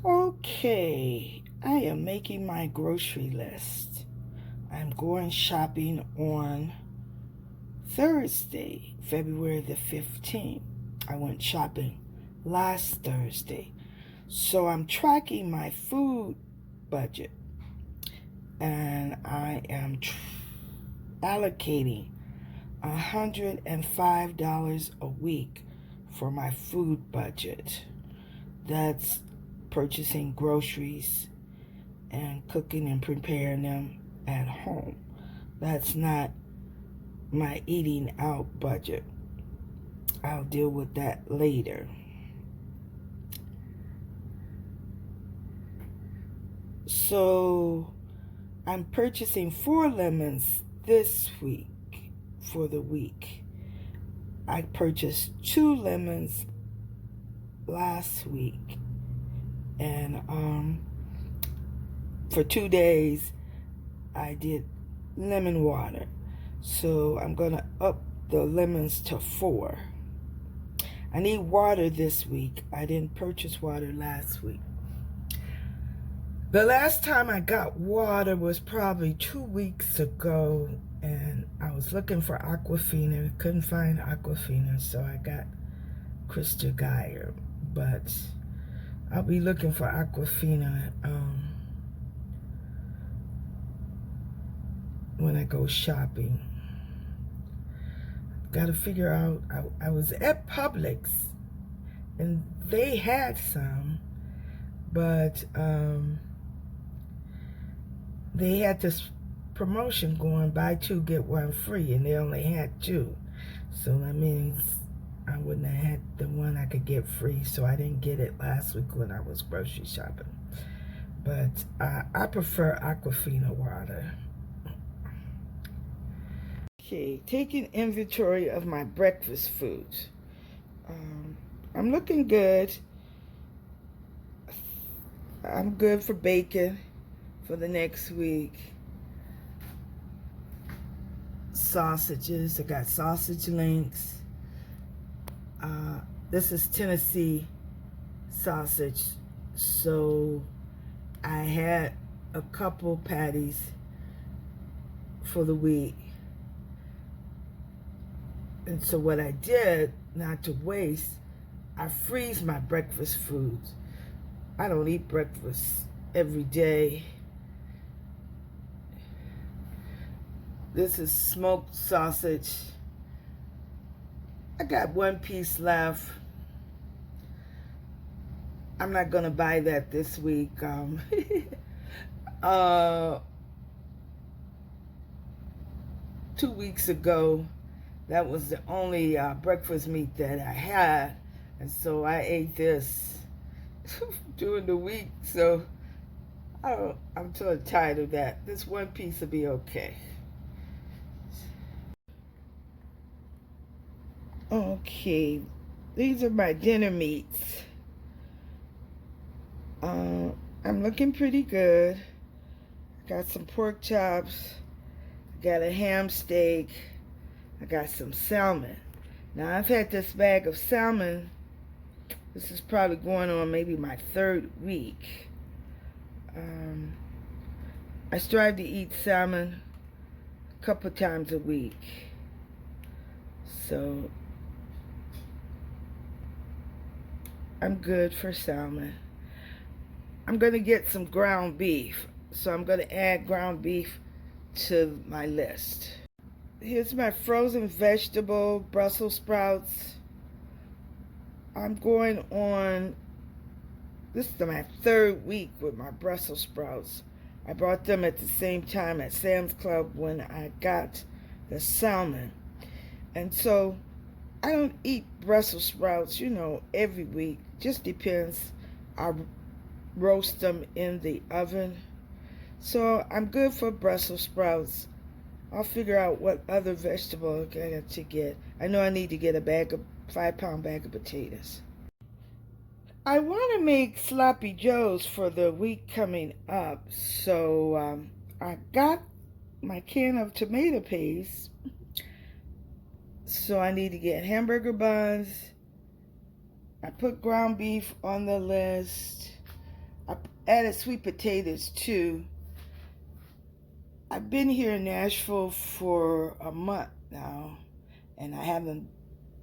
Okay, I am making my grocery list. I'm going shopping on Thursday, February the 15th. I went shopping last Thursday. So I'm tracking my food budget and I am allocating $105 a week for my food budget. That's purchasing groceries and cooking and preparing them at home. That's not my eating out budget. I'll deal with that later. So I'm purchasing 4 lemons this week for the week. I purchased 2 lemons last week, and for 2 days I did lemon water. So I'm gonna up the lemons to 4. I need water this week. I didn't purchase water last week. The last time I got water was probably 2 weeks ago, and I was looking for Aquafina. Couldn't find Aquafina, so I got Crystal Geyer. But I'll be looking for Aquafina when I go shopping. Got to figure out. I was at Publix, and they had some, but they had this promotion going, buy 2 get 1 free, and they only had 2. So that means I wouldn't have had the one I could get free, so I didn't get it last week when I was grocery shopping. But I prefer Aquafina water. Okay, taking inventory of my breakfast foods. I'm looking good. I'm good for bacon for the next week. Sausages, I got sausage links. This is Tennessee sausage, so I had a couple patties for the week. And so what I did, not to waste, I freeze my breakfast foods. I don't eat breakfast every day. This is smoked sausage. I got 1 piece left. I'm not gonna buy that this week. 2 weeks ago, that was the only breakfast meat that I had, and so I ate this during the week. So I'm sort of tired of that. This 1 piece will be okay. Okay, these are my dinner meats. I'm looking pretty good. Got some pork chops. Got a ham steak. I got some salmon. Now I've had this bag of salmon. This is probably going on maybe my 3rd week. I strive to eat salmon a couple times a week. So I'm good for salmon. I'm going to get some ground beef. So I'm going to add ground beef to my list. Here's my frozen vegetable, Brussels sprouts. I'm going on, this is my 3rd week with my Brussels sprouts. I bought them at the same time at Sam's Club when I got the salmon. And so I don't eat Brussels sprouts, every week. Just depends. I roast them in the oven. So I'm good for Brussels sprouts. I'll figure out what other vegetable I got to get. I know I need to get a 5-pound bag of potatoes. I want to make sloppy joes for the week coming up. So I got my can of tomato paste. So I need to get hamburger buns. I put ground beef on the list. added sweet potatoes too. I've been here in Nashville for a month now, and I haven't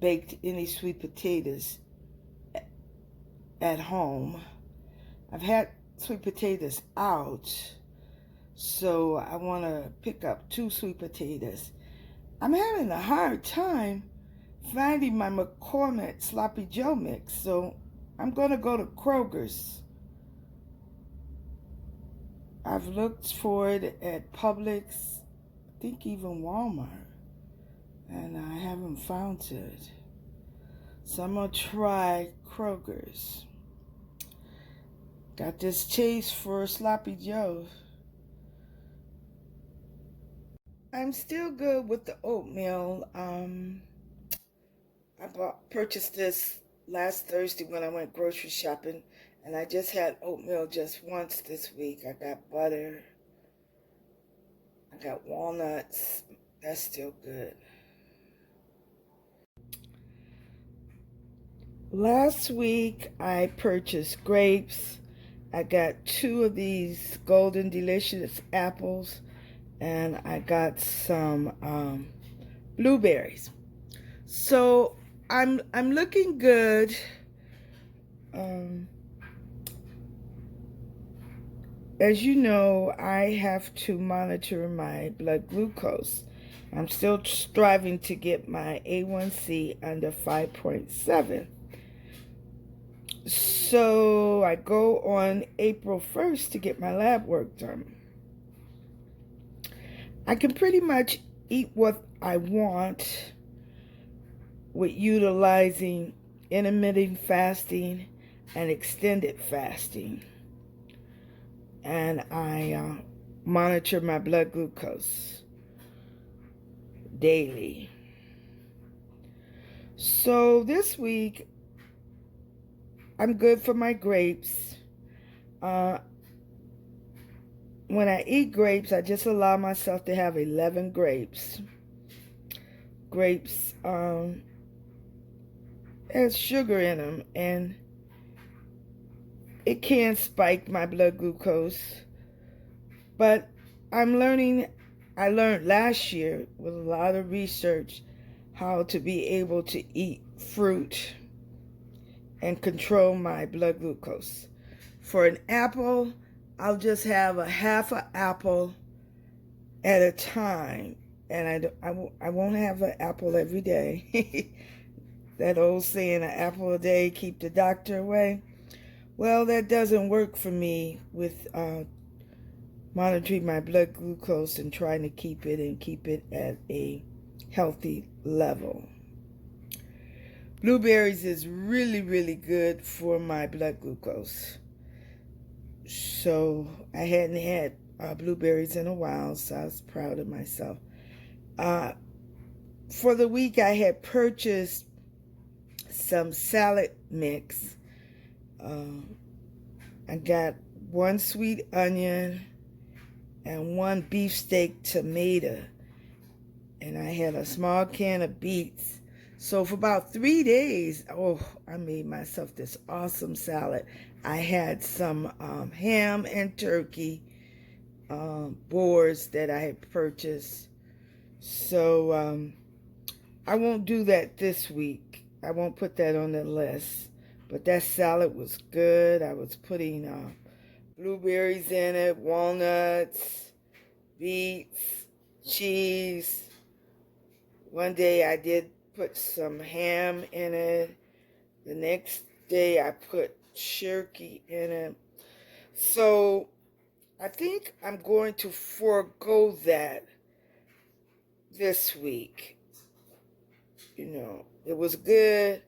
baked any sweet potatoes at home. I've had sweet potatoes out, so I want to pick up 2 sweet potatoes. I'm having a hard time finding my McCormick Sloppy Joe mix, so I'm going to go to Kroger's. I've looked for it at Publix, I think even Walmart, and I haven't found it. So I'm going to try Kroger's. Got this taste for Sloppy Joe. I'm still good with the oatmeal. I purchased this last Thursday when I went grocery shopping, and I just had oatmeal just once this week. I got butter. I got walnuts. That's still good. Last week I purchased grapes. I got 2 of these Golden Delicious apples, and I got some blueberries. So I'm looking good. As you know, I have to monitor my blood glucose. I'm still striving to get my A1C under 5.7. So I go on April 1st to get my lab work done. I can pretty much eat what I want with utilizing intermittent fasting and extended fasting. And I monitor my blood glucose daily. So this week, I'm good for my grapes. When I eat grapes, I just allow myself to have 11 grapes. Grapes has sugar in them, and it can spike my blood glucose. But I learned last year with a lot of research how to be able to eat fruit and control my blood glucose. For an apple, I'll just have a half an apple at a time, and I won't have an apple every day. That old saying, an apple a day keep the doctor away. Well, that doesn't work for me with monitoring my blood glucose and trying to keep it at a healthy level. Blueberries is really, really good for my blood glucose. So I hadn't had blueberries in a while, so I was proud of myself. For the week, I had purchased some salad mix. I got 1 sweet onion and 1 beefsteak tomato, and I had a small can of beets. So for about 3 days, I made myself this awesome salad. I had some ham and turkey boards that I had purchased. So I won't do that this week. I won't put that on the list. But that salad was good. I was putting blueberries in it, walnuts, beets, cheese. One day I did put some ham in it. The next day I put turkey in it. So I think I'm going to forego that this week. You know, it was good.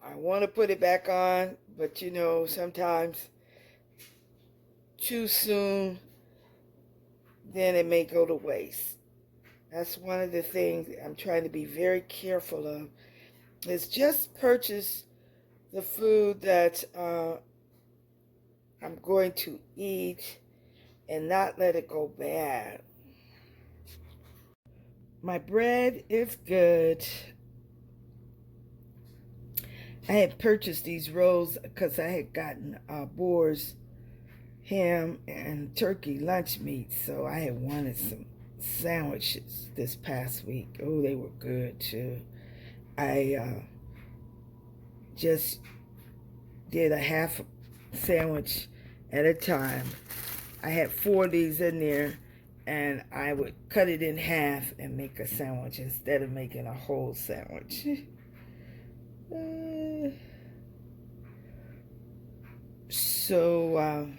I want to put it back on, but you know, sometimes too soon, then it may go to waste. That's one of the things I'm trying to be very careful of, is just purchase the food that I'm going to eat and not let it go bad. My bread is good. I had purchased these rolls because I had gotten boars ham and turkey lunch meat, so I had wanted some sandwiches this past week. Oh, they were good too. I just did a half sandwich at a time. I had 4 of these in there, and I would cut it in half and make a sandwich instead of making a whole sandwich. So,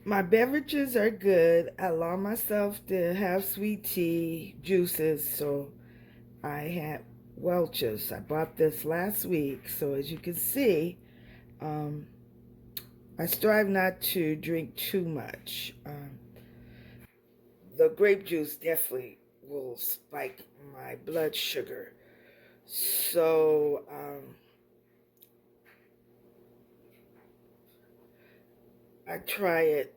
my beverages are good. I allow myself to have sweet tea, juices, so I had Welch's. I bought this last week, so as you can see, I strive not to drink too much. The grape juice definitely will spike my blood sugar. So, I try it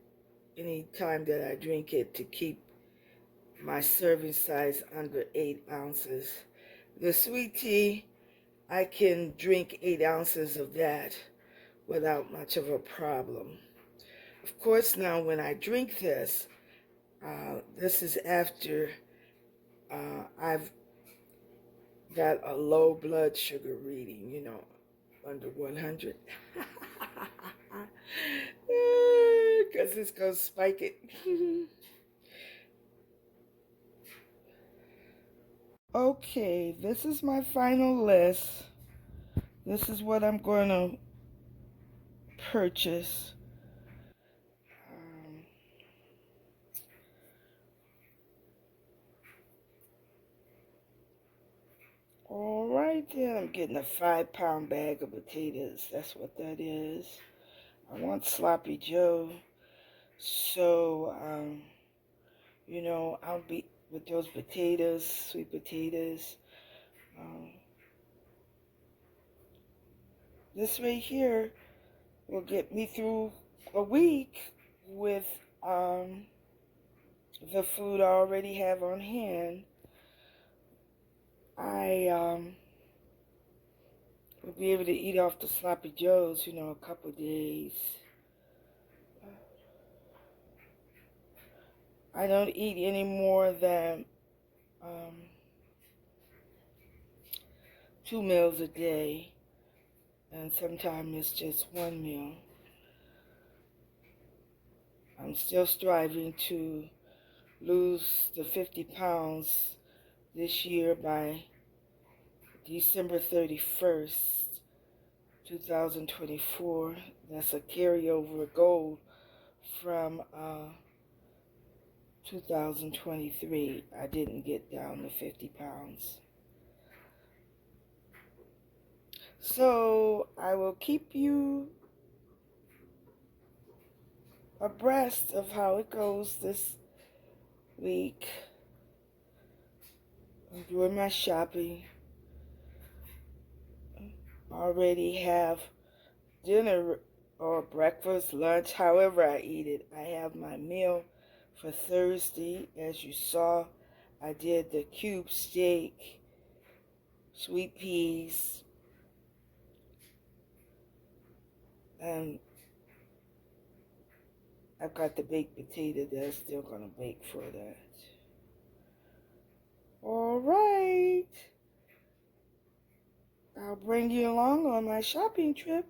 any time that I drink it to keep my serving size under 8 ounces. The sweet tea, I can drink 8 ounces of that without much of a problem. Of course, now when I drink this, this is after I've got a low blood sugar reading, under 100. Because it's going to spike it. Okay, this is my final list. This is what I'm going to purchase. All right, then I'm getting a 5-pound bag of potatoes. That's what that is. I want Sloppy Joe. So, I'll be with those potatoes, sweet potatoes. This right here will get me through a week with the food I already have on hand. I will be able to eat off the Sloppy Joes, a couple days. I don't eat any more than 2 meals a day, and sometimes it's just 1 meal. I'm still striving to lose the 50 pounds this year by December 31st, 2024. That's a carryover goal from 2023. I didn't get down to 50 pounds. So I will keep you abreast of how it goes this week. I'm doing my shopping. I already have dinner or breakfast, lunch, however I eat it. I have my meal for Thursday. As you saw, I did the cube steak, sweet peas, and I've got the baked potato that I'm still going to bake for that. All right. I'll bring you along on my shopping trip.